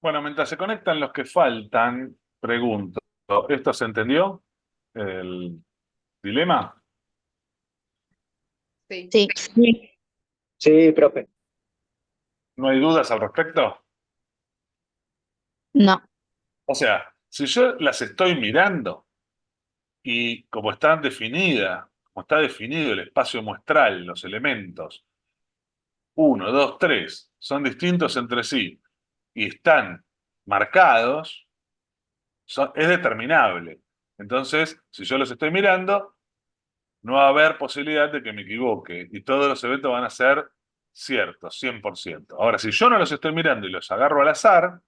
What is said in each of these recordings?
Bueno, mientras se conectan los que faltan, pregunto, ¿esto se entendió? ¿El dilema? Sí. Sí, Sí. Sí, profe. ¿No hay dudas al respecto? no. O sea, si yo las estoy mirando y como están definidas, como está definido el espacio muestral, los elementos, uno, 2, 3, son distintos entre sí y están marcados, es determinable. Entonces, si yo los estoy mirando, no va a haber posibilidad de que me equivoque y todos los eventos van a ser ciertos, 100%. Ahora, si yo no los estoy mirando y los agarro al azar,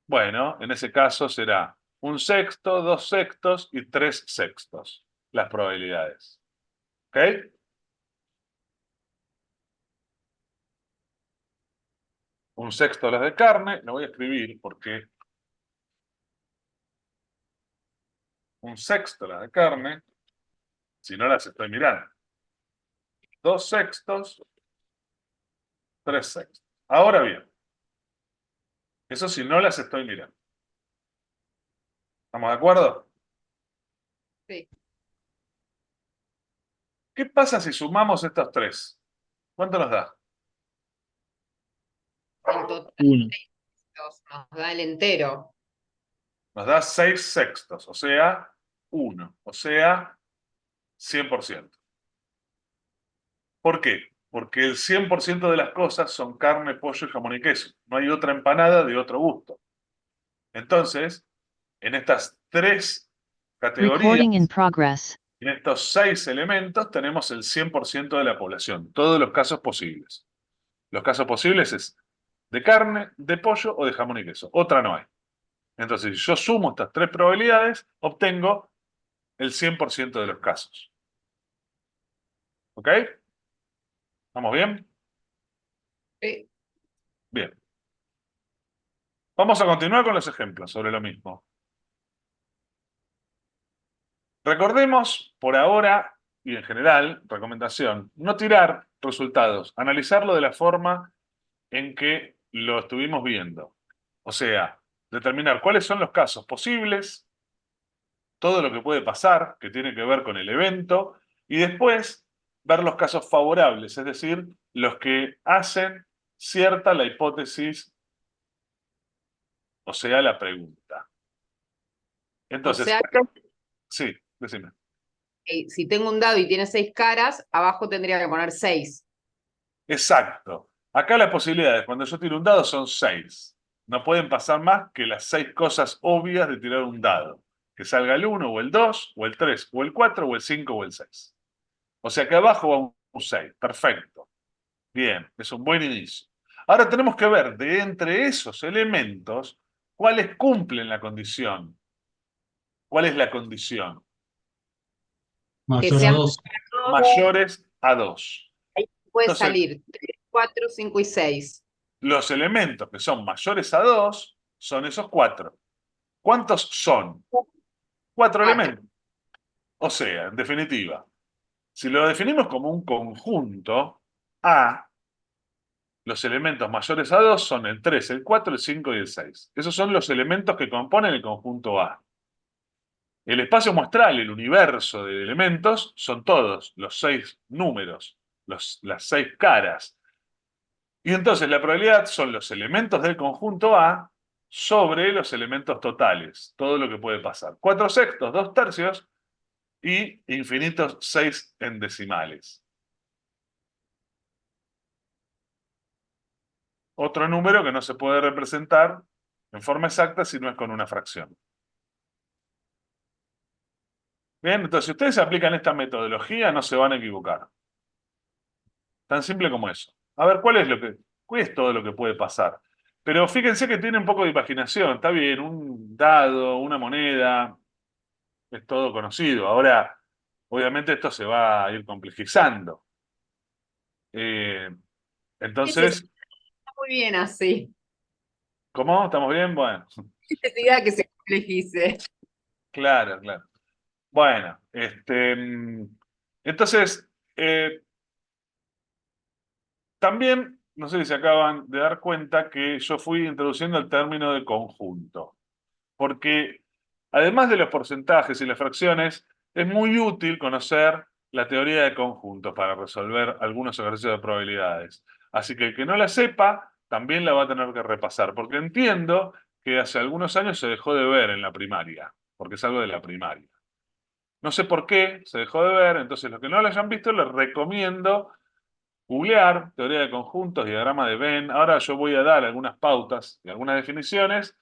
bueno, en ese caso será un sexto, dos sextos y tres sextos las probabilidades. ¿Ok? Un sexto las de carne, lo voy a escribir porque un sexto las de carne, si no las estoy mirando. Dos sextos, tres sextos. Ahora bien, eso si no las estoy mirando. ¿Estamos de acuerdo? Sí. ¿Qué pasa si sumamos estos tres? ¿Cuánto nos da? En total Uno. nos da el entero. Nos da 6 sextos, o sea, 1, o sea, 100%. ¿Por qué? Porque el 100% de las cosas son carne, pollo y jamón y queso. No hay otra empanada de otro gusto. Entonces, en estas tres categorías, Recording in progress. en estos 6 elementos, tenemos el 100% de la población. Todos los casos posibles. Los casos posibles es de carne, de pollo o de jamón y queso. Otra no hay. Entonces, si yo sumo estas tres probabilidades, obtengo el 100% de los casos. ¿Ok? ¿Estamos bien? Sí. Bien. Vamos a continuar con los ejemplos sobre lo mismo. Recordemos, por ahora y en general, recomendación, no tirar resultados, analizarlo de la forma en que lo estuvimos viendo. O sea, determinar cuáles son los casos posibles, todo lo que puede pasar, que tiene que ver con el evento, y después ver los casos favorables, es decir, los que hacen cierta la hipótesis, o sea, la pregunta. O Entonces, sea, sí, decime. si tengo un dado y tiene 6 caras, abajo tendría que poner 6. Exacto. Acá las posibilidades, cuando yo tiro un dado, son 6. No pueden pasar más que las 6 cosas obvias de tirar un dado. Que salga el 1 o el 2 o el 3 o el 4 o el 5 o el 6. O sea que abajo va un 6. Perfecto. Bien, es un buen inicio. Ahora tenemos que ver de entre esos elementos cuáles cumplen la condición. ¿Cuál es la condición? Que Mayor a sean 2. dos, Mayores a 2. ahí puede Entonces, salir 3, 4, 5 y 6. los elementos que son mayores a 2 son esos 4. ¿Cuántos son? 4 4. elementos. O sea, en definitiva, si lo definimos como un conjunto, A, los elementos mayores a 2 son el 3, el 4, el 5 y el 6. Esos son los elementos que componen el conjunto A. El espacio muestral, el universo de elementos, son todos los 6 números, las 6 caras. Y entonces la probabilidad son los elementos del conjunto A sobre los elementos totales, todo lo que puede pasar. 4 sextos, 2 tercios y infinitos 6 en decimales. Otro número que no se puede representar en forma exacta si no es con una fracción. Bien, entonces si ustedes aplican esta metodología no se van a equivocar. Tan simple como eso. A ver, ¿cuál es todo lo que puede pasar? Pero fíjense que tiene un poco de imaginación. Está bien, un dado, una moneda, es todo conocido. Ahora, obviamente esto se va a ir complejizando. Eh, Está entonces, muy bien así. ¿cómo? ¿Estamos bien? Bueno, Necesidad que se complejice. claro, claro. Bueno, entonces, también no sé si se acaban de dar cuenta que yo fui introduciendo el término de conjunto, porque además de los porcentajes y las fracciones, es muy útil conocer la teoría de conjuntos para resolver algunos ejercicios de probabilidades. Así que el que no la sepa, también la va a tener que repasar, porque entiendo que hace algunos años se dejó de ver en la primaria, porque es algo de la primaria. No sé por qué se dejó de ver, entonces los que no lo hayan visto les recomiendo googlear teoría de conjuntos, diagrama de Venn. Ahora yo voy a dar algunas pautas y algunas definiciones.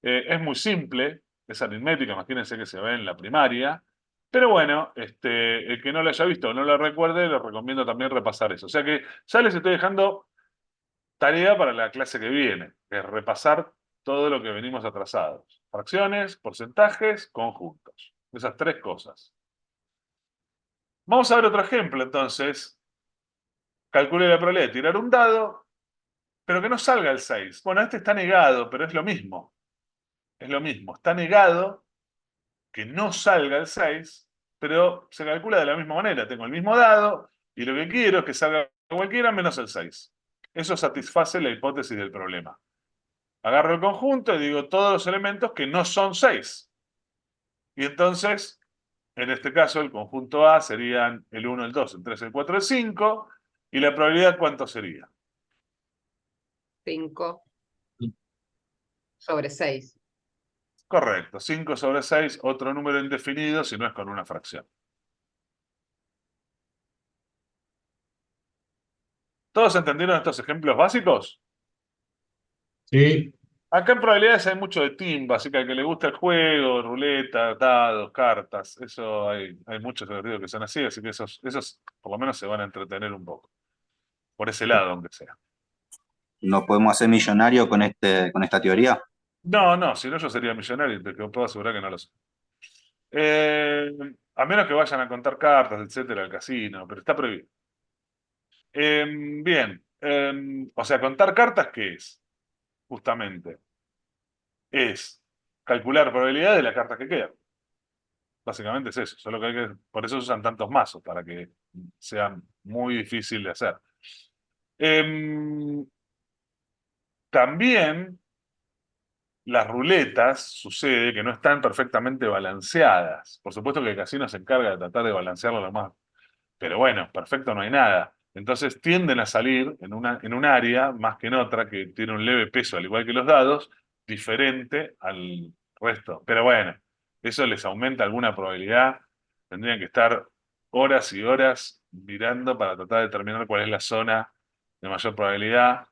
Es muy simple, es aritmética, imagínense que se ve en la primaria. Pero bueno, el que no lo haya visto o no lo recuerde, les recomiendo también repasar eso. O sea que ya les estoy dejando tarea para la clase que viene, que es repasar todo lo que venimos atrasados. Fracciones, porcentajes, conjuntos. Esas tres cosas. Vamos a ver otro ejemplo entonces. Calcule la probabilidad de tirar un dado, pero que no salga el 6. Bueno, este está negado, pero es lo mismo. Es lo mismo. Está negado que no salga el 6, pero se calcula de la misma manera. Tengo el mismo dado y lo que quiero es que salga cualquiera menos el 6. Eso satisface la hipótesis del problema. Agarro el conjunto y digo todos los elementos que no son 6. Y entonces, en este caso, el conjunto A serían el 1, el 2, el 3, el 4, el 5. ¿Y la probabilidad cuánto sería? 5/6. Correcto, 5 sobre 6, otro número indefinido si no es con una fracción. ¿Todos entendieron estos ejemplos básicos? Sí, Acá en probabilidades hay mucho de timba, así que al que le gusta el juego, ruleta, dados, cartas, eso hay muchos ejercicios que son así que esos por lo menos se van a entretener un poco. Por ese lado, aunque sea. ¿Nos podemos hacer millonario con esta teoría? No, no, si no yo sería millonario y te puedo asegurar que no lo sé. Eh, a menos que vayan a contar cartas, etcétera, al casino, pero está prohibido. Bien, o sea, contar cartas, ¿qué es? Justamente, es calcular probabilidad de las cartas que quedan. Básicamente es eso, solo que por eso se usan tantos mazos, para que sean muy difícil de hacer. Em, También las ruletas sucede que no están perfectamente balanceadas. Por supuesto que el casino se encarga de tratar de balancearlo lo más. Pero bueno, perfecto no hay nada. Entonces tienden a salir en un área más que en otra que tiene un leve peso, al igual que los dados, diferente al resto. Pero bueno, eso les aumenta alguna probabilidad. Tendrían que estar horas y horas mirando para tratar de determinar cuál es la zona de mayor probabilidad.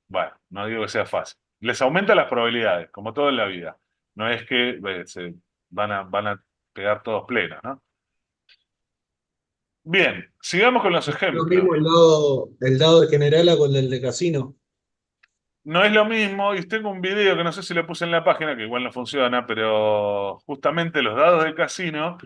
Bueno, no digo que sea fácil. Les aumenta las probabilidades, como todo en la vida. No es que se van a pegar todos plenos, ¿no? Bien, sigamos con los lo ejemplos. mismo el dado de generala con el de casino. No es lo mismo, y tengo un video que no sé si lo puse en la página, que igual no funciona, pero justamente los dados de casino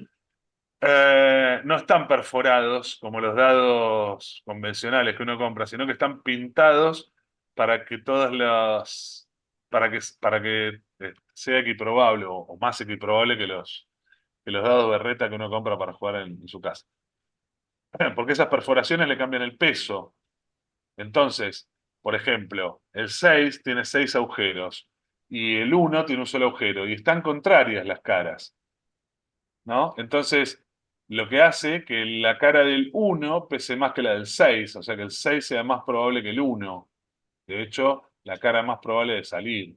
no están perforados como los dados convencionales que uno compra, sino que están pintados para que para que sea equiprobable o más equiprobable que los dados berreta que uno compra para jugar en su casa. Porque esas perforaciones le cambian el peso. Entonces, por ejemplo, el 6 tiene 6 agujeros y el 1 tiene un solo agujero y están contrarias las caras, ¿no? Entonces, lo que hace que la cara del 1 pese más que la del 6, o sea que el 6 sea más probable que el 1. De hecho, la cara más probable de salir.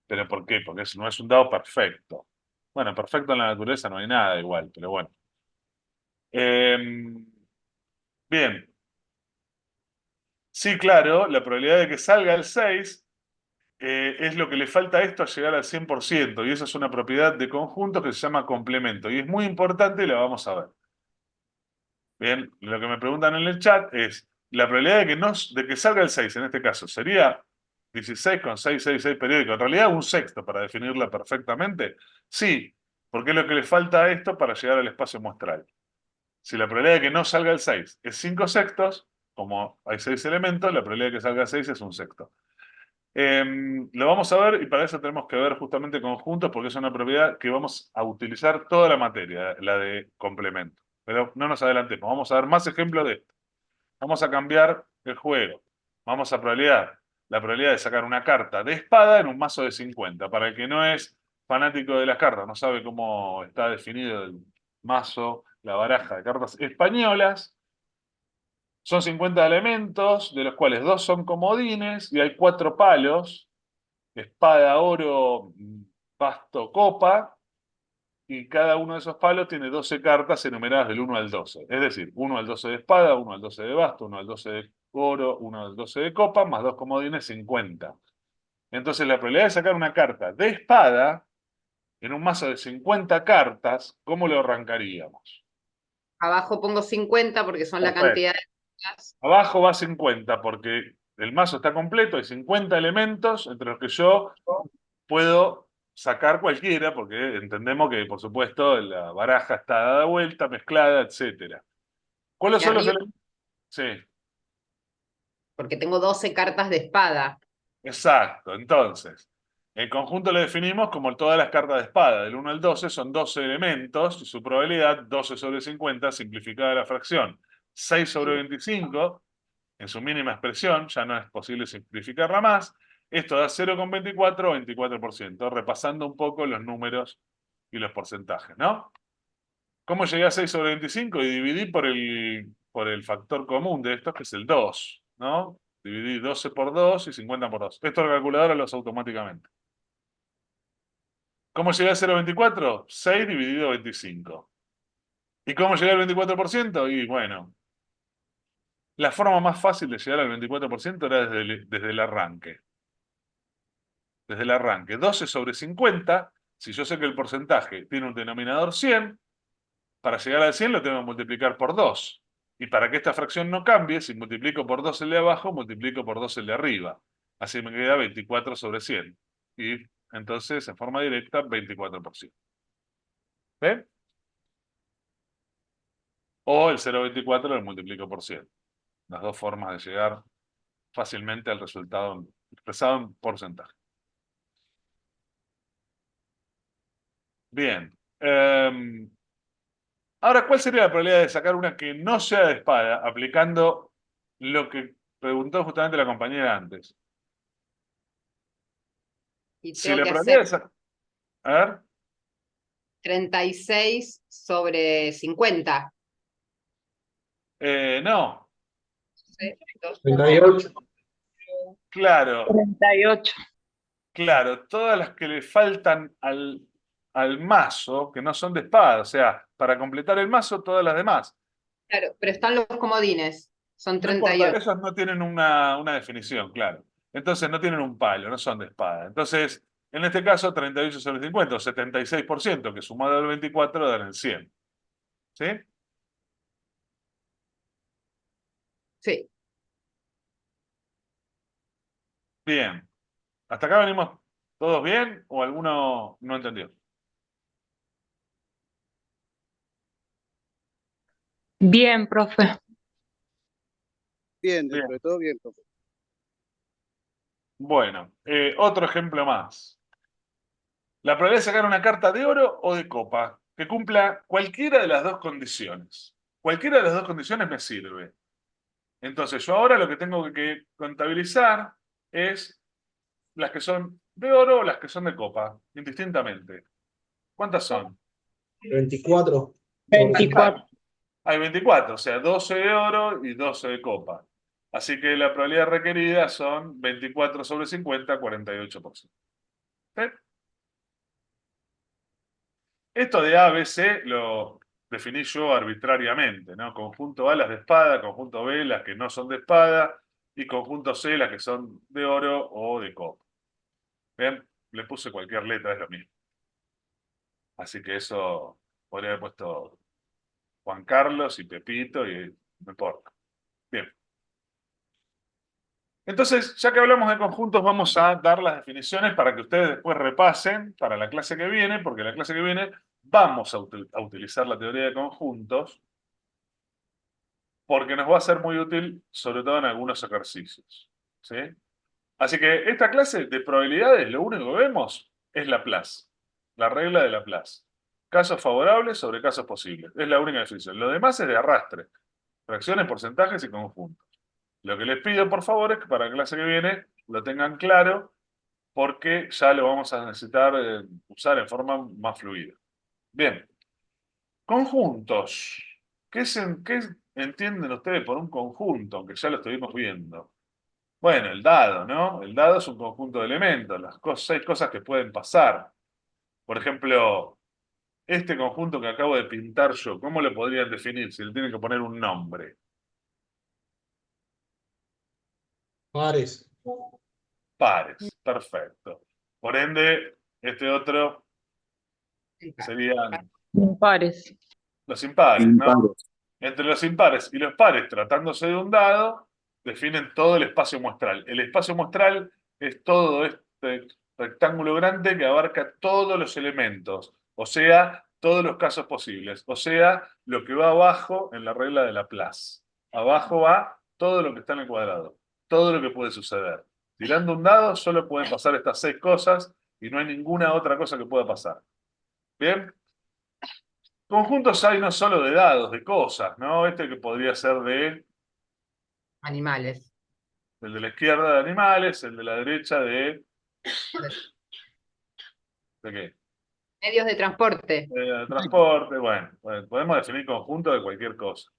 ¿Pero por qué? Porque no es un dado perfecto. Bueno, perfecto en la naturaleza no hay nada igual, pero bueno. Em, Bien, sí, claro, la probabilidad de que salga el 6 es lo que le falta a esto a llegar al 100%, y eso es una propiedad de conjuntos que se llama complemento, y es muy importante y la vamos a ver. Bien, lo que me preguntan en el chat es, la probabilidad de que salga el 6 en este caso, ¿sería 16 con 666 periódico? En realidad un sexto para definirla perfectamente. Sí, porque es lo que le falta a esto para llegar al espacio muestral. Si la probabilidad de que no salga el 6 es 5 sextos, como hay 6 elementos, la probabilidad de que salga el 6 es un sexto. Lo vamos a ver y para eso tenemos que ver justamente conjuntos porque es una propiedad que vamos a utilizar toda la materia, la de complemento. Pero no nos adelantemos, vamos a ver más ejemplos de esto. Vamos a cambiar el juego. Vamos a la probabilidad de sacar una carta de espada en un mazo de 50. Para el que no es fanático de las cartas, no sabe cómo está definido el mazo, la baraja de cartas españolas, son 50 elementos, de los cuales 2 son comodines y hay 4 palos: espada, oro, basto, copa, y cada uno de esos palos tiene 12 cartas enumeradas del 1 al 12. Es decir, 1 al 12 de espada, 1 al 12 de basto, 1 al 12 de oro, 1 al 12 de copa, más 2 comodines, 50. Entonces la probabilidad de sacar una carta de espada en un mazo de 50 cartas, ¿cómo lo arrancaríamos? Abajo pongo 50 porque son la Perfecto. cantidad de cartas. Abajo va 50 porque el mazo está completo, hay 50 elementos entre los que yo puedo sacar cualquiera, porque entendemos que, por supuesto, la baraja está dada vuelta, mezclada, etcétera. ¿Cuáles Y son los arriba, elementos? Sí, porque tengo 12 cartas de espada. exacto. Entonces, el conjunto lo definimos como todas las cartas de espada. Del 1 al 12 son 12 elementos y su probabilidad, 12 sobre 50, simplificada la fracción. 6 sobre 25, en su mínima expresión, ya no es posible simplificarla más. Esto da 0,24 o 24%, repasando un poco los números y los porcentajes, ¿no? ¿Cómo llegué a 6 sobre 25? Y dividí por el factor común de estos, que es el 2, ¿no? Dividí 12 por 2 y 50 por 2. Esto la calculadora lo hace automáticamente. ¿Cómo llegué a 0,24? 6 dividido 25. ¿Y cómo llegué al 24%? Y bueno, la forma más fácil de llegar al 24% era desde el arranque. Desde el arranque. 12 sobre 50, si yo sé que el porcentaje tiene un denominador 100, para llegar al 100 lo tengo que multiplicar por 2. Y para que esta fracción no cambie, si multiplico por 2 el de abajo, multiplico por 2 el de arriba. Así me queda 24 sobre 100. Y entonces, en forma directa, 24%. ¿Ven? O el 0,24 lo multiplico por 100. Las dos formas de llegar fácilmente al resultado expresado en porcentaje. Bien. Ahora, ¿cuál sería la probabilidad de sacar una que no sea de espada, aplicando lo que preguntó justamente la compañera antes? Y Si tengo la que probabilidad hacer de sacar... A ver, 36 sobre 50. no, ¿Sí? 38. claro, 38. claro, todas las que le faltan al mazo, que no son de espada, o sea, para completar el mazo, todas las demás. Claro, pero están los comodines. Son No importa, 38. esos no tienen una definición, claro. Entonces no tienen un palo, no son de espada. Entonces, en este caso, 38 sobre 50, o 76%, que sumado al 24 dan el 100. ¿Sí? Sí. Bien. ¿Hasta acá venimos todos bien o alguno no entendió? Bien, profe. Bien, Bien. dentro de todo bien, profe. Bueno, otro ejemplo más. La probabilidad de sacar una carta de oro o de copa que cumpla cualquiera de las dos condiciones. Cualquiera de las dos condiciones me sirve. Entonces, yo ahora lo que tengo que contabilizar es las que son de oro o las que son de copa, indistintamente. ¿Cuántas son? 24 sobre 24. Hay 24, o sea, 12 de oro y 12 de copa. Así que la probabilidad requerida son 24 sobre 50, 48%. ¿Sí? Esto de A, B, C lo definí yo arbitrariamente, ¿no? Conjunto A, las de espada, conjunto B, las que no son de espada, y conjunto C, las que son de oro o de copa. ¿Ven? Le puse cualquier letra, es lo mismo. Así que eso podría haber puesto Juan Carlos y Pepito y no importa. Bien. Entonces, ya que hablamos de conjuntos, vamos a dar las definiciones para que ustedes después repasen para la clase que viene, porque la clase que viene vamos a utilizar la teoría de conjuntos, porque nos va a ser muy útil, sobre todo en algunos ejercicios. ¿Sí? Así que esta clase de probabilidades, lo único que vemos es Laplace, la regla de Laplace. Casos favorables sobre casos posibles. Es la única definición. Lo demás es de arrastre. Fracciones, porcentajes y conjuntos. Lo que les pido, por favor, es que para la clase que viene lo tengan claro, porque ya lo vamos a necesitar usar en forma más fluida. Bien. Conjuntos. ¿Qué entienden ustedes por un conjunto? Aunque ya lo estuvimos viendo. Bueno, el dado, ¿no? El dado es un conjunto de elementos, las 6 cosas que pueden pasar. Por ejemplo, este conjunto que acabo de pintar yo, ¿cómo lo podrían definir si le tienen que poner un nombre? Pares. Pares, perfecto. Por ende, este otro serían Impares. los impares, ¿no? Impares. Entre los impares y los pares, tratándose de un dado, definen todo el espacio muestral. El espacio muestral es todo este rectángulo grande que abarca todos los elementos, o sea, todos los casos posibles, o sea, lo que va abajo en la regla de Laplace. Abajo va todo lo que está en el cuadrado, todo lo que puede suceder. Tirando un dado solo pueden pasar estas 6 cosas y no hay ninguna otra cosa que pueda pasar. ¿Bien? Conjuntos hay no solo de dados, de cosas, ¿no? Este que podría ser Animales. el de la izquierda de animales, el de la derecha ¿de qué? Medios de transporte. De transporte, bueno, podemos definir conjunto de cualquier cosa.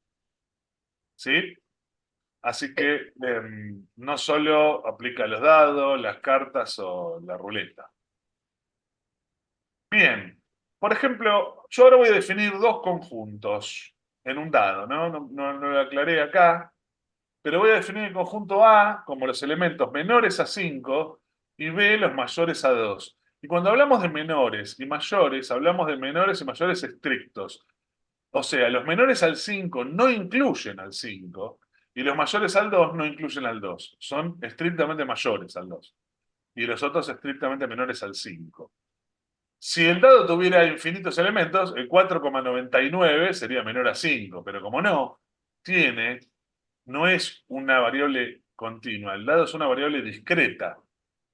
¿Sí? Así que no solo aplica a los dados, las cartas o la ruleta. Bien. Por ejemplo, yo ahora voy a definir 2 conjuntos en un dado, ¿no? No lo aclaré acá. Pero voy a definir el conjunto A como los elementos menores a 5 y B los mayores a 2. Y cuando hablamos de menores y mayores, hablamos de menores y mayores estrictos. O sea, los menores al 5 no incluyen al 5 y los mayores al 2 no incluyen al 2. Son estrictamente mayores al 2. Y los otros estrictamente menores al 5. Si el dado tuviera infinitos elementos, el 4,99 sería menor a 5, pero como no es una variable continua, el dado es una variable discreta.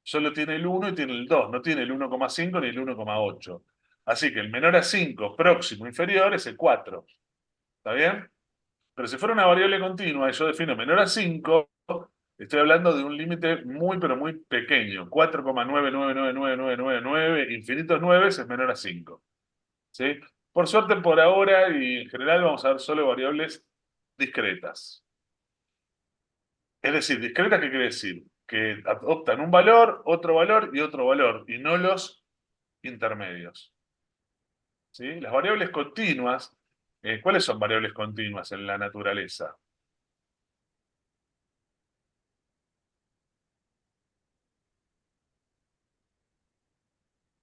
Solo tiene el 1 y tiene el 2, no tiene el 1,5 ni el 1,8. Así que el menor a 5 próximo inferior es el 4. ¿Está bien? Pero si fuera una variable continua y yo defino menor a 5, estoy hablando de un límite muy pero muy pequeño. 4,999999, infinitos 9 es menor a 5. ¿Sí? Por suerte, por ahora y en general vamos a ver solo variables discretas. Es decir, discreta, ¿qué quiere decir? Que adoptan un valor, otro valor y otro valor, y no los intermedios. ¿Sí? Las variables continuas, ¿cuáles son variables continuas en la naturaleza?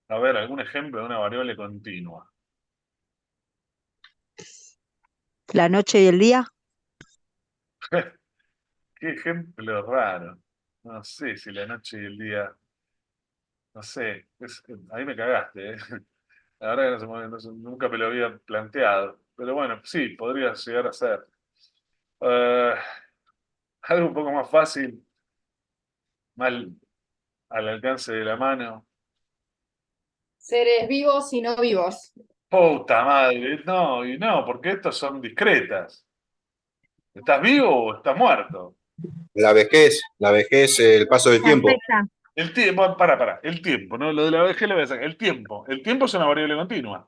A ver, algún ejemplo de una variable continua. La noche y el día. Qué ejemplo raro. No sé si la noche y el día. No sé, ahí me cagaste, ¿eh? La verdad que nunca me lo había planteado. Pero bueno, sí, podría llegar a ser. Eh, Algo un poco más fácil, mal al alcance de la mano. Seres vivos y no vivos. Puta madre, no, y no, porque estos son discretas. ¿Estás vivo o estás muerto? La vejez, el paso del tiempo. El tiempo, el tiempo, ¿no? Lo de la vejez lo voy a sacar. El tiempo es una variable continua.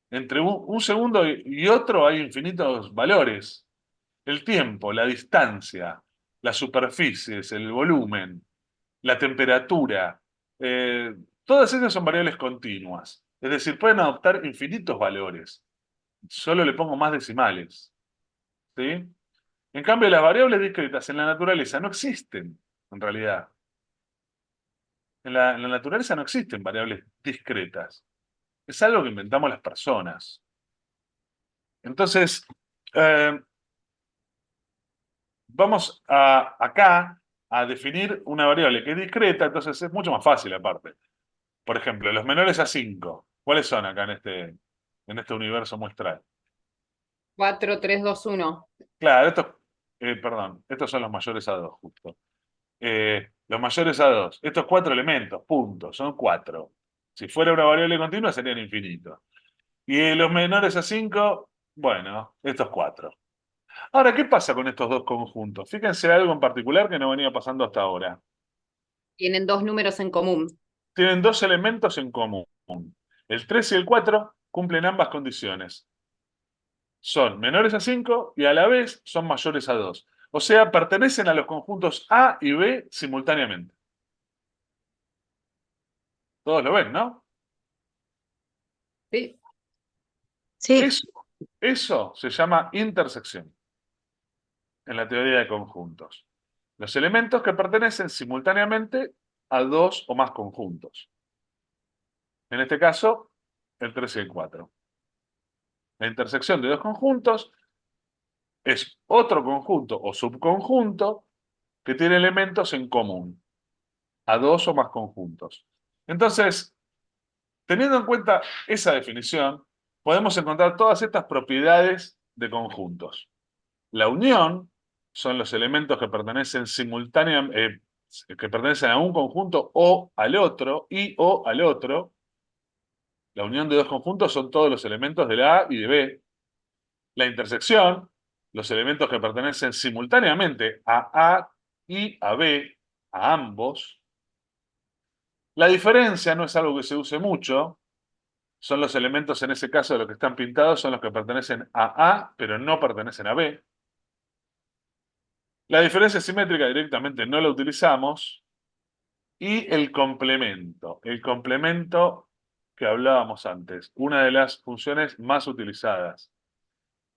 Entre un segundo y otro hay infinitos valores. El tiempo, la distancia, las superficies, el volumen, la temperatura, todas esas son variables continuas. Es decir, pueden adoptar infinitos valores. Solo le pongo más decimales. ¿Sí? En cambio, las variables discretas en la naturaleza no existen, en realidad. En la naturaleza no existen variables discretas. Es algo que inventamos las personas. Entonces, eh, vamos acá a definir una variable que es discreta, entonces es mucho más fácil aparte. Por ejemplo, los menores a 5, ¿cuáles son acá en este universo muestral? 4, 3, 2, 1. Claro, estos son los mayores a 2, justo. Los mayores a 2, estos 4 elementos, puntos, son 4. Si fuera una variable continua serían infinitos. Y los menores a 5, bueno, estos 4. Ahora, ¿qué pasa con estos dos conjuntos? Fíjense algo en particular que no venía pasando hasta ahora. Tienen dos números en común. Tienen dos elementos en común. El 3 y el 4 cumplen ambas condiciones. Son menores a 5 y a la vez son mayores a 2. O sea, pertenecen a los conjuntos A y B simultáneamente. Todos lo ven, ¿no? ¿Sí? Sí, Eso se llama intersección en la teoría de conjuntos. Los elementos que pertenecen simultáneamente a dos o más conjuntos. En este caso, el 3 y el 4. La intersección de dos conjuntos es otro conjunto o subconjunto que tiene elementos en común a dos o más conjuntos. Entonces, teniendo en cuenta esa definición, podemos encontrar todas estas propiedades de conjuntos. La unión son los elementos que pertenecen simultáneamente, que pertenecen a un conjunto o al otro, y o al otro. La unión de dos conjuntos son todos los elementos de la A y de B. La intersección, los elementos que pertenecen simultáneamente a A y a B, a ambos. La diferencia no es algo que se use mucho, son los elementos en ese caso de los que están pintados, son los que pertenecen a A, pero no pertenecen a B. La diferencia simétrica directamente no la utilizamos. Y el complemento que hablábamos antes, una de las funciones más utilizadas.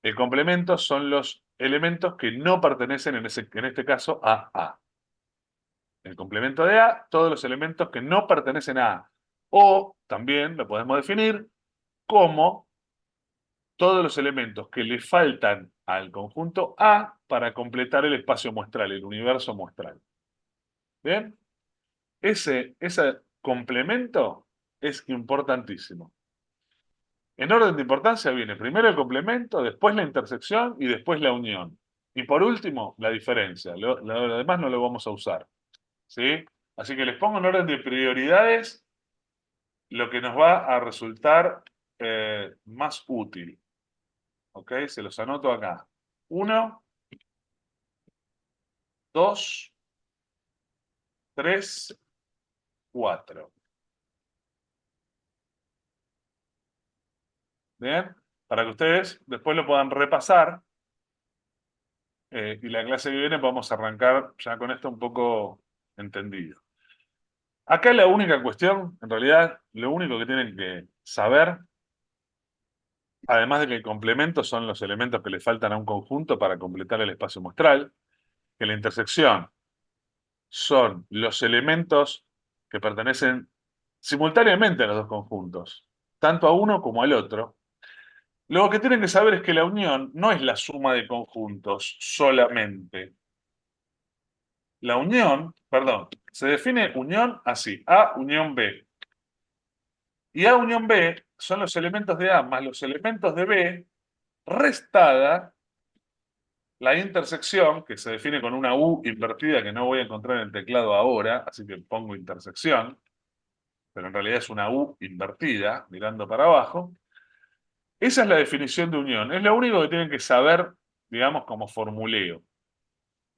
El complemento son los elementos que no pertenecen en este caso a A. El complemento de A, todos los elementos que no pertenecen a A. O también lo podemos definir como todos los elementos que le faltan al conjunto A para completar el espacio muestral, el universo muestral. ¿Bien? Ese complemento es importantísimo. En orden de importancia viene primero el complemento, después la intersección y después la unión. Y por último, la diferencia. Lo demás no lo vamos a usar. ¿Sí? Así que les pongo en orden de prioridades lo que nos va a resultar más útil. ¿Ok? Se los anoto acá. 1, 2, 3, 4. ¿Bien? Para que ustedes después lo puedan repasar. Y la clase que viene vamos a arrancar ya con esto un poco entendido. Acá la única cuestión, en realidad, lo único que tienen que saber, además de que el complemento son los elementos que le faltan a un conjunto para completar el espacio muestral, que la intersección son los elementos que pertenecen simultáneamente a los dos conjuntos, tanto a uno como al otro. Lo que tienen que saber es que la unión no es la suma de conjuntos solamente. La unión, perdón, se define unión así, A unión B. Y A unión B son los elementos de A más los elementos de B, restada la intersección, que se define con una U invertida que no voy a encontrar en el teclado ahora, así que pongo intersección, pero en realidad es una U invertida, mirando para abajo. Esa es la definición de unión. Es lo único que tienen que saber, digamos, como formuleo.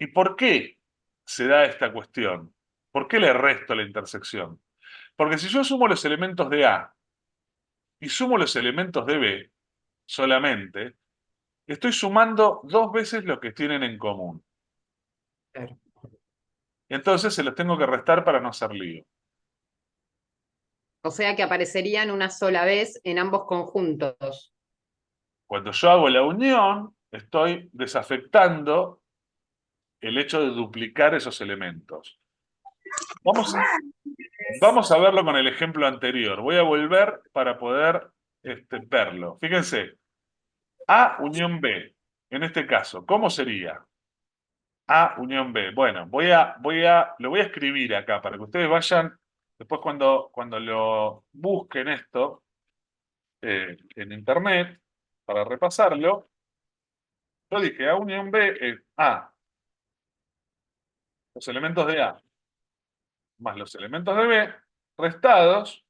¿Y por qué se da esta cuestión? ¿Por qué le resto la intersección? Porque si yo sumo los elementos de A y sumo los elementos de B solamente, estoy sumando dos veces lo que tienen en común. Claro. Entonces se los tengo que restar para no hacer lío. O sea que aparecerían una sola vez en ambos conjuntos. Cuando yo hago la unión, estoy desafectando el hecho de duplicar esos elementos. Vamos a verlo con el ejemplo anterior. Voy a volver para poder verlo. Fíjense, A unión B. En este caso, ¿cómo sería? A unión B. Bueno, lo voy a escribir acá para que ustedes vayan, después cuando lo busquen esto en internet, para repasarlo, yo dije A unión B es A, los elementos de A, más los elementos de B, restados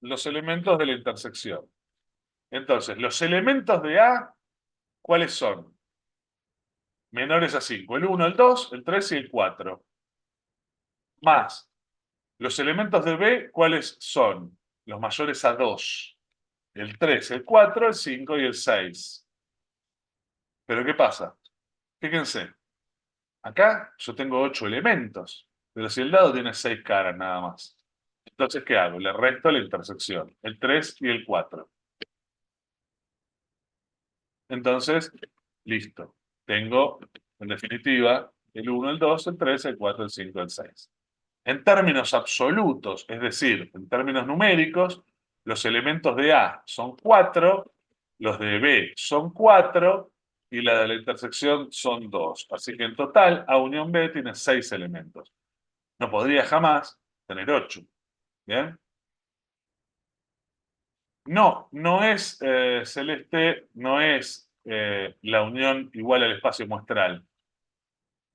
los elementos de la intersección. Entonces, los elementos de A, ¿cuáles son? Menores a 5. El 1, el 2, el 3 y el 4. Más los elementos de B, ¿cuáles son? Los mayores a 2. El 3, el 4, el 5 y el 6. Pero ¿qué pasa? Fíjense, acá yo tengo 8 elementos, pero si el dado tiene 6 caras nada más. Entonces, ¿qué hago? Le resto la intersección, el 3 y el 4. Entonces, listo. Tengo, en definitiva, el 1, el 2, el 3, el 4, el 5, el 6. En términos absolutos, es decir, en términos numéricos, los elementos de A son 4, los de B son 4 y la de la intersección son 2. Así que en total, A unión B tiene 6 elementos. No podría jamás tener 8. ¿Bien? No, no es, Celeste, no es la unión igual al espacio muestral.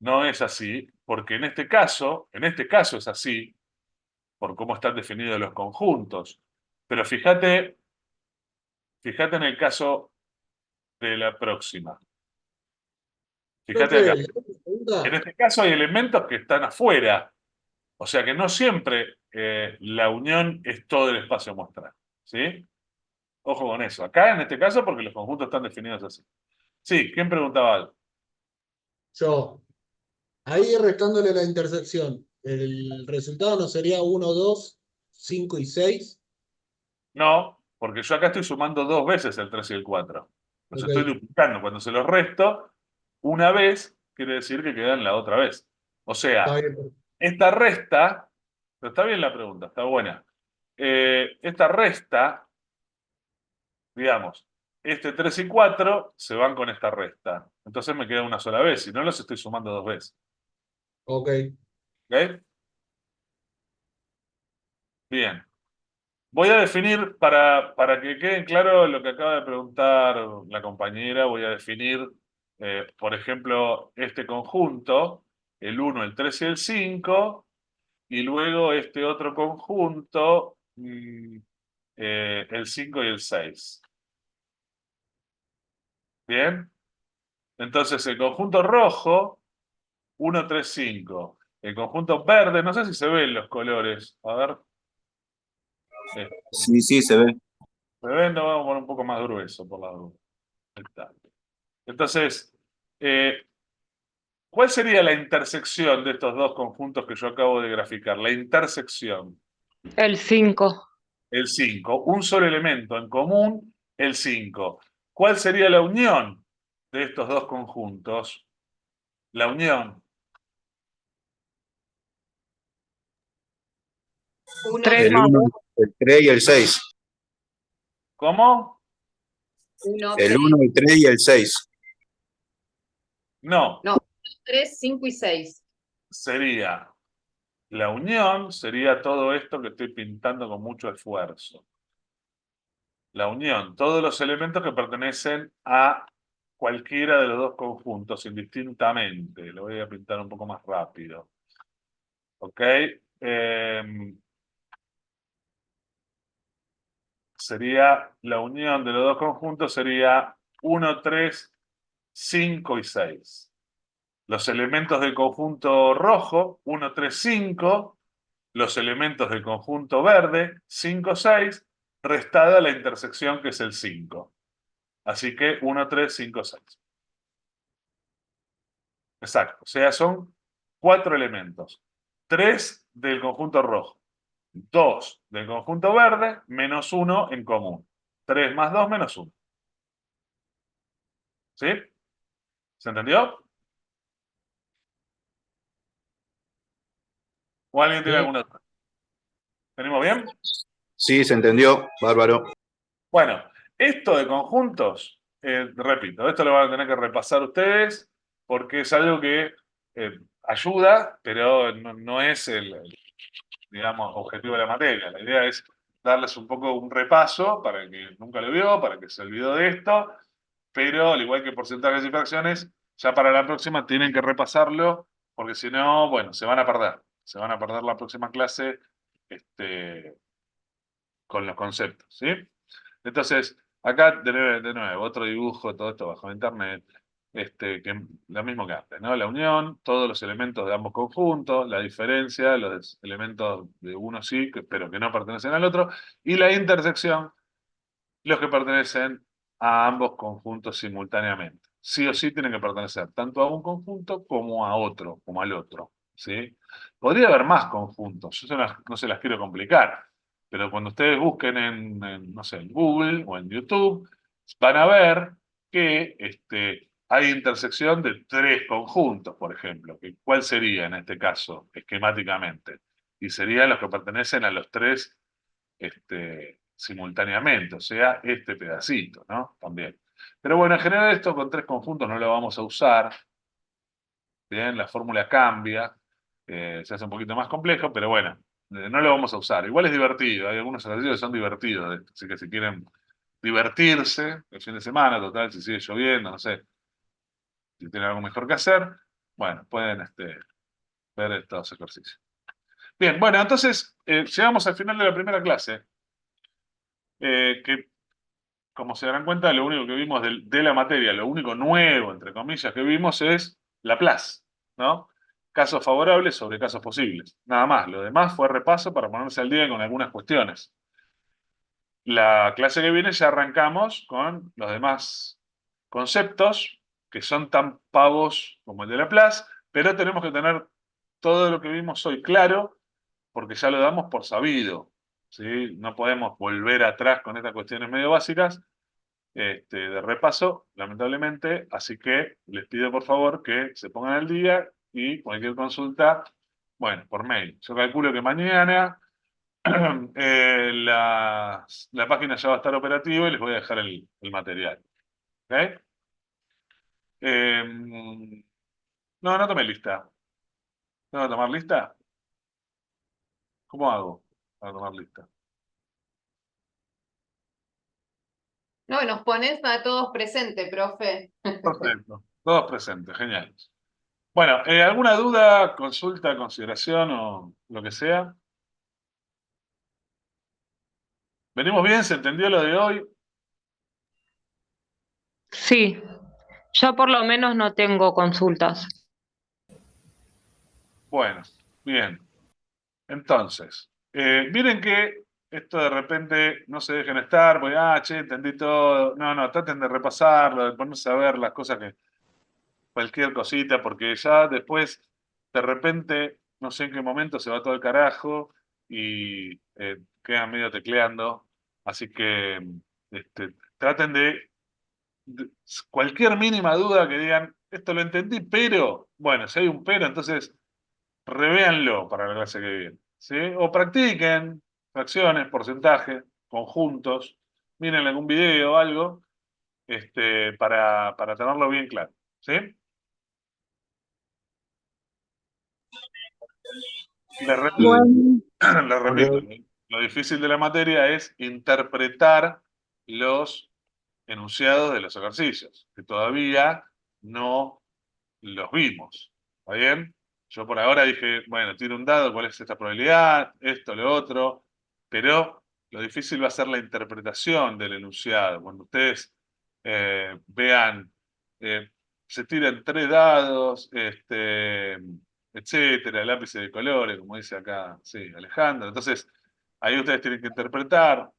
No es así, porque en este caso es así, por cómo están definidos los conjuntos. Pero fíjate en el caso de la próxima. Fíjate Profe, acá. ¿le hago una En pregunta? este caso hay elementos que están afuera. O sea que no siempre la unión es todo el espacio muestral. ¿Sí? Ojo con eso. Acá en este caso porque los conjuntos están definidos así. Sí, ¿quién preguntaba algo? Yo. Ahí restándole la intersección. El resultado no sería 1, 2, 5 y 6. No, porque yo acá estoy sumando 2 veces el 3 y el 4. Los Ok, estoy duplicando. Cuando se los resto, una vez quiere decir que quedan la otra vez. O está sea, bien. esta resta, pero está bien la pregunta, está buena. Esta resta, digamos, este 3 y 4 se van con esta resta. Entonces me queda una sola vez, si no los estoy sumando 2 veces. Ok. ¿Ok? Bien. Voy a definir, para que quede claro lo que acaba de preguntar la compañera, voy a definir, por ejemplo, este conjunto, el 1, el 3 y el 5, y luego este otro conjunto, el 5 y el 6. ¿Bien? Entonces, el conjunto rojo, 1, 3, 5. El conjunto verde, no sé si se ven los colores. A ver. eh, Sí, sí, se ve. ¿Se ven? No, vamos a poner un poco más grueso por la duda. Ahí está. Entonces, eh, ¿cuál sería la intersección de estos dos conjuntos que yo acabo de graficar? La intersección, El 5. el 5. Un solo elemento en común, el 5. ¿Cuál sería la unión de estos dos conjuntos? La unión. 1, 3 El más 1, 2. el 3 y el 6. ¿Cómo? 1, El 3, 1, el 3 y el 6. No, no, 3, 5 y 6. sería la unión, sería todo esto que estoy pintando con mucho esfuerzo. La unión, todos los elementos que pertenecen a cualquiera de los dos conjuntos, indistintamente. Lo voy a pintar un poco más rápido. ¿Ok? Sería la unión de los dos conjuntos, sería 1, 3, 5 y 6. Los elementos del conjunto rojo, 1, 3, 5. Los elementos del conjunto verde, 5, 6, restada la intersección que es el 5. Así que 1, 3, 5, 6. Exacto. O sea, son 4 elementos. 3 del conjunto rojo, 2 del conjunto verde, menos 1 en común. 3 más 2 menos 1. ¿Sí? ¿Se entendió? ¿O alguien tiene Bien. alguna otra? ¿Tenemos bien? Sí, se entendió. Bárbaro. Bueno, esto de conjuntos, repito, esto lo van a tener que repasar ustedes porque es algo que ayuda, pero no es digamos, objetivo de la materia. La idea es darles un poco un repaso para el que nunca lo vio, para el que se olvidó de esto, pero al igual que porcentajes y fracciones, ya para la próxima tienen que repasarlo porque si no, bueno, se van a perder. Se van a perder la próxima clase con los conceptos, ¿sí? Entonces, Acá de nuevo, otro dibujo, todo esto bajo internet, que lo mismo que antes, ¿no? La unión, todos los elementos de ambos conjuntos, la diferencia, los elementos de uno sí, pero que no pertenecen al otro, y la intersección, los que pertenecen a ambos conjuntos simultáneamente. Sí o sí tienen que pertenecer tanto a un conjunto como a otro, como al otro, ¿sí? Podría haber más conjuntos, yo no se las quiero complicar, pero cuando ustedes busquen no sé, en Google o en YouTube, van a ver que hay intersección de tres conjuntos, por ejemplo. ¿Cuál sería en este caso, esquemáticamente? Y serían los que pertenecen a los tres simultáneamente, o sea, este pedacito, ¿no? También. Pero bueno, en general esto con tres conjuntos no lo vamos a usar. Bien, la fórmula cambia, se hace un poquito más complejo, pero bueno, no lo vamos a usar. Igual es divertido, hay algunos ejercicios que son divertidos, así que si quieren divertirse el fin de semana, total, si sigue lloviendo, no sé, si tienen algo mejor que hacer, bueno, pueden ver estos ejercicios. Bien, bueno, entonces llegamos al final de la primera clase, que como se darán cuenta, lo único que vimos de la materia, lo único nuevo, entre comillas, que vimos es Laplace, ¿no? Casos favorables sobre casos posibles. Nada más. Lo demás fue repaso para ponerse al día con algunas cuestiones. La clase que viene ya arrancamos con los demás conceptos, que son tan pavos como el de Laplace, pero tenemos que tener todo lo que vimos hoy claro, porque ya lo damos por sabido, ¿sí? No podemos volver atrás con estas cuestiones medio básicas de repaso, lamentablemente, así que les pido por favor que se pongan al día y cualquier consulta, bueno, por mail. Yo calculo que mañana la página ya va a estar operativa y les voy a dejar el material. ¿Ok? No, no tomé lista. ¿Tengo que tomar lista? ¿Cómo hago para tomar lista? No, nos pones a todos presentes, profe. Perfecto. Todos presentes, genial. Bueno, ¿alguna duda, consulta, consideración o lo que sea? ¿Venimos bien? ¿Se entendió lo de hoy? Sí, yo por lo menos no tengo consultas. Bueno, bien. Entonces, miren que esto de repente no se dejen estar, porque, che, entendí todo. No, no, traten de repasarlo, de ponerse a ver las cosas cualquier cosita, porque ya después, de repente, no sé en qué momento se va todo el carajo y quedan medio tecleando. Así que, traten de cualquier mínima duda que digan, esto lo entendí, pero, bueno, si hay un pero, entonces revéanlo para la clase que viene, ¿sí? O practiquen fracciones, porcentaje, conjuntos, miren algún video o algo, para tenerlo bien claro, ¿sí? Les repito, Bueno, les repito, Ok. lo difícil de la materia es interpretar los enunciados de los ejercicios, que todavía no los vimos. ¿Está bien? Yo por ahora dije, bueno, tiro un dado, ¿cuál es esta probabilidad? Esto, lo otro. Pero lo difícil va a ser la interpretación del enunciado. Cuando ustedes vean, eh, se tiran tres dados, etcétera, lápices de colores, como dice acá, sí, Alejandro. Entonces, ahí ustedes tienen que interpretar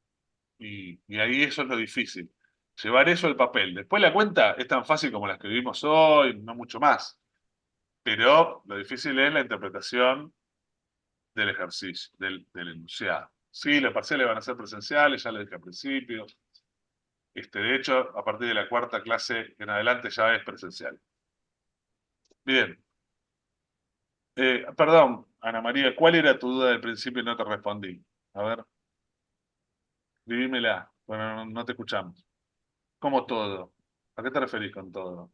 y ahí eso es lo difícil. Llevar eso al papel. Después la cuenta es tan fácil como la escribimos hoy, no mucho más. Pero lo difícil es la interpretación del ejercicio, del enunciado. Sí, los parciales van a ser presenciales, ya lo dije al principio. De hecho, a partir de la cuarta clase en adelante ya es presencial. Bien. Perdón, Ana María, ¿cuál era tu duda del principio y no te respondí? A ver, divímela. Bueno, no te escuchamos. ¿Cómo todo? ¿A qué te referís con todo?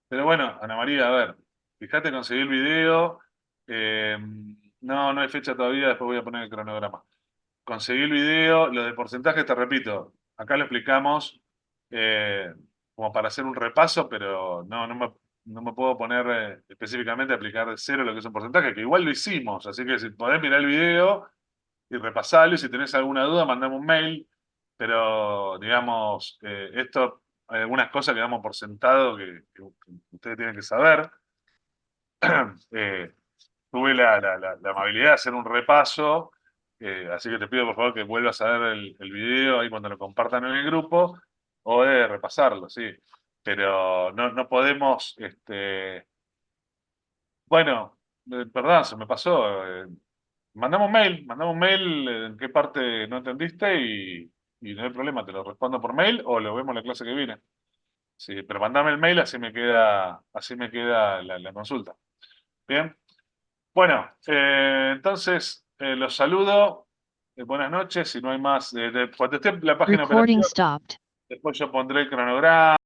Pero bueno, Ana María, a ver, fíjate, conseguí el video. eh, no, no hay fecha todavía, después voy a poner el cronograma. Conseguí el video, lo de porcentajes, te repito, acá lo explicamos, como para hacer un repaso, pero no me puedo poner específicamente a aplicar de cero lo que es un porcentaje, que igual lo hicimos, así que si podés mirar el video y repasarlo, y si tenés alguna duda, mandame un mail, pero digamos, esto, hay algunas cosas que damos por sentado que ustedes tienen que saber. Tuve la amabilidad de hacer un repaso, así que te pido por favor que vuelvas a ver el video ahí cuando lo compartan en el grupo, o de repasarlo, sí. Pero no podemos, bueno, perdón, se me pasó. Mandame un mail en qué parte no entendiste y no hay problema, te lo respondo por mail o lo vemos la clase que viene. Sí, pero mandame el mail, así me queda la consulta. Bien. Bueno, entonces los saludo. Buenas noches. Si no hay más, cuando esté la página operativa, después yo pondré el cronograma.